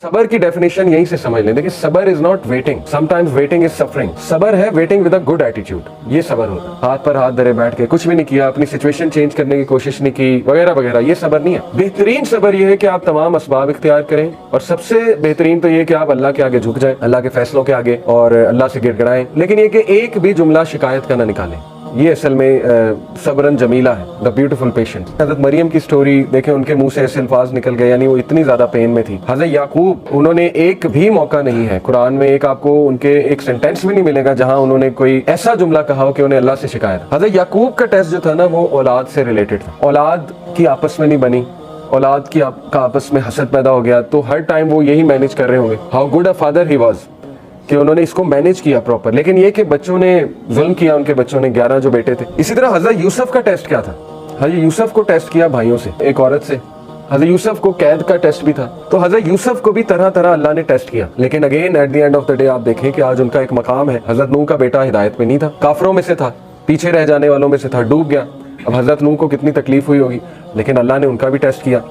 सबर की डेफिनेशन यहीं से समझ लें। देखिए सबर is not waiting, sometimes waiting is suffering. सबर है waiting with a good attitude, ये सबर होता है। हाथ पर हाथ धरे बैठ के कुछ भी नहीं किया, अपनी सिचुएशन चेंज करने की कोशिश नहीं की वगैरह वगैरह, ये सबर नहीं है। बेहतरीन सबर ये है कि आप तमाम असबाब इख्तियार करें, और सबसे बेहतरीन तो ये कि आप अल्लाह के आगे झुक जाएं, अल्लाह के फैसलों के आगे, और अल्लाह से गिड़गिड़ाएं, लेकिन ये कि एक भी जुमला शिकायत का ना निकालें। ये असल में सबरन जमीला है, द ब्यूटीफुल पेशेंट। हज़रत मरियम की स्टोरी देखें, उनके मुंह से ऐसे अल्फाज निकल गए, यानी वो इतनी ज्यादा पेन में थी। हज़रत याकूब, उन्होंने एक भी मौका नहीं है कुरान में, एक आपको उनके एक सेंटेंस भी नहीं मिलेगा जहां उन्होंने कोई ऐसा जुमला कहा हो कि उन्हें अल्लाह से शिकायत। हज़रत याकूब का टेस्ट जो था ना, वो औलाद से रिलेटेड था। औलाद की आपस में नहीं बनी, औलाद की का आपस में हसद पैदा हो गया, तो हर टाइम वो यही मैनेज कर रहे होंगे। How good a father he was, कि उन्होंने इसको मैनेज किया प्रॉपर। लेकिन ये कि बच्चों ने जुल्म किया, उनके बच्चों ने, 11 जो बेटे थे। इसी तरह हज़रत यूसुफ का टेस्ट क्या था? हज़रत यूसुफ को टेस्ट किया भाइयों से, एक औरत से। हज़रत यूसुफ को कैद का टेस्ट भी था। तो हज़रत यूसुफ को भी तरह तरह अल्लाह ने टेस्ट किया। लेकिन again at the end of the day आप देखें कि आज उनका एक मकाम है। हज़रत नूह का बेटा हिदायत में नहीं था, काफरों में से था, पीछे रह जाने वालों में से था, डूब गया। अब हज़रत नूह को कितनी तकलीफ हुई होगी, लेकिन अल्लाह ने उनका भी टेस्ट किया।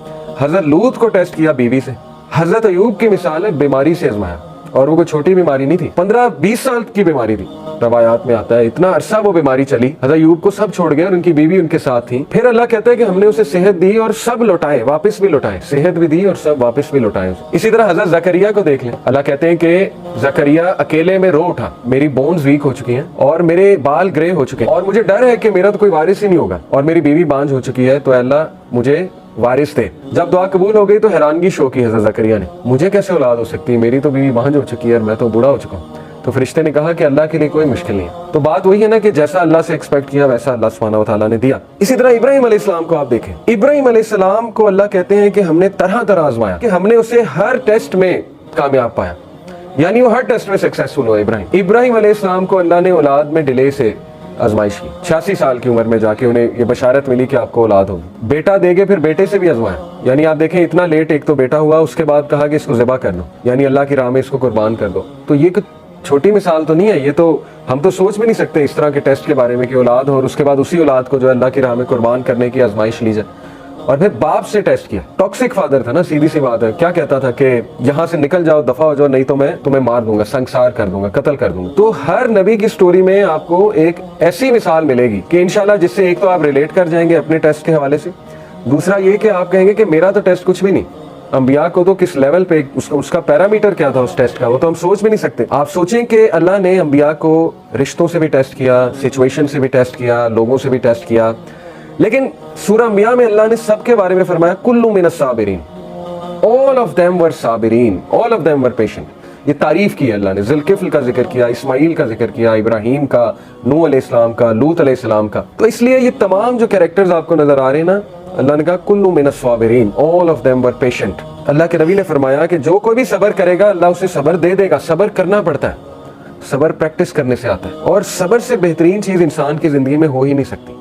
हज़रत लूत को टेस्ट किया बीवी से। हज़रत अयूब की मिसाल है, बीमारी से आजमाया, और वो कोई छोटी बीमारी नहीं थी, 15-20 साल की बीमारी थी। रवायात में आता है इतना अरसा वो बीमारी चली। हज़रत अयूब को सब छोड़ गए और उनकी बीवी उनके साथ थी। फिर अल्लाह कहता है कि हमने उसे सेहत दी और सब लौटाए, वापस भी लौटाए, सेहत भी दी और सब वापस भी लौटाए। इसी तरह हज़रत जकरिया को देख लें, अल्लाह कहते हैं कि जकरिया अकेले में रो उठा, मेरी बोन्स वीक हो चुकी हैं और मेरे बाल ग्रे हो चुके हैं, और मुझे डर है कि मेरा तो कोई वारिस ही नहीं होगा, और मेरी बीवी बांझ हो चुकी है, तो अल्लाह मुझे वारिस थे। जब दुआ कबूल हो गई तो हैरानगी शो की हज़रत जकरिया ने, मुझे कैसे औलाद हो सकती है, मेरी तो बीवी बांझ हो चुकी है और मैं तो बूढ़ा हो चुका हूँ। तो फरिश्ते ने कहा कि अल्लाह के लिए कोई मुश्किल नहीं है। तो बात वही है ना कि जैसा अल्लाह से एक्सपेक्ट किया वैसा अल्लाह सुब्हानहू व तआला ने दिया। इसी तरह इब्राहिम अलैहिस्सलाम को आप देखें, इब्राहिम अलैहिस्सलाम को अल्लाह कहते हैं कि हमने तरह तरह आजमाया, कि हमने उसे हर टेस्ट में कामयाब पाया, यानी वो हर टेस्ट में सक्सेसफुल हुआ। इब्राहिम अलैहिस्सलाम को अल्लाह ने औलाद में डिले से आजमाइश की। 86 साल की उम्र में जाके उन्हें ये बशारत मिली कि आपको औलाद होगी। बेटा देगे, फिर बेटे से भी आजमाया, यानी आप देखें इतना लेट एक तो बेटा हुआ, उसके बाद कहा कि इसको ज़िबा कर दो, यानी अल्लाह की राह में इसको कुर्बान कर दो। तो ये छोटी मिसाल तो नहीं है, ये तो हम तो सोच भी नहीं सकते इस तरह के टेस्ट के बारे में कि औलाद हो और उसके बाद उसी औलाद को जो अल्लाह की राह में कुर्बान करने की आजमाइश ली जाए। और फिर बाप से टेस्ट किया, टॉक्सिक फादर था ना, सीधी सी बात है, क्या कहता था कि यहाँ से निकल जाओ, दफा हो जाओ, नहीं तो मैं तुम्हें मार दूंगा, संसार कर दूंगा, कत्ल कर दूंगा। तो हर नबी की स्टोरी में आपको एक ऐसी मिसाल मिलेगी कि इंशाल्लाह जिससे एक तो आप रिलेट कर जाएंगे अपने टेस्ट के हवाले से, दूसरा ये कि आप कहेंगे कि मेरा तो टेस्ट कुछ भी नहीं। अंबिया को तो किस लेवल पे उसका पैरामीटर क्या था उस टेस्ट का, वो तो हम सोच भी नहीं सकते। आप सोचें कि अल्लाह ने अंबिया को रिश्तों से भी टेस्ट किया, सिचुएशन से भी टेस्ट किया, लोगों से भी टेस्ट किया, लेकिन सूरह अंबिया में अल्लाह ने सबके बारे में फरमाया कुल्लु मिनस साबिरीन, ऑल ऑफ देम वर साबिरीन, all of them were patient. ये तारीफ की अल्लाह ने, ज़ुल्किफ्ल का जिक्र किया, इस्माइल का जिक्र किया, इब्राहिम का, नूह अलैहिस्सलाम का, लूत अलैहिस्सलाम का। तो इसलिए ये तमाम जो कैरेक्टर्स आपको नजर आ रहे हैं ना, अल्लाह ने कहा कुल्लु मिनस साबिरीन, all of them were patient. अल्लाह के नबी ने फरमाया कि जो कोई भी सब्र करेगा अल्लाह उसे सब्र दे देगा। सब्र करना पड़ता है, सब्र प्रैक्टिस करने से आता है, और सब्र से बेहतरीन चीज इंसान की जिंदगी में हो ही नहीं सकती।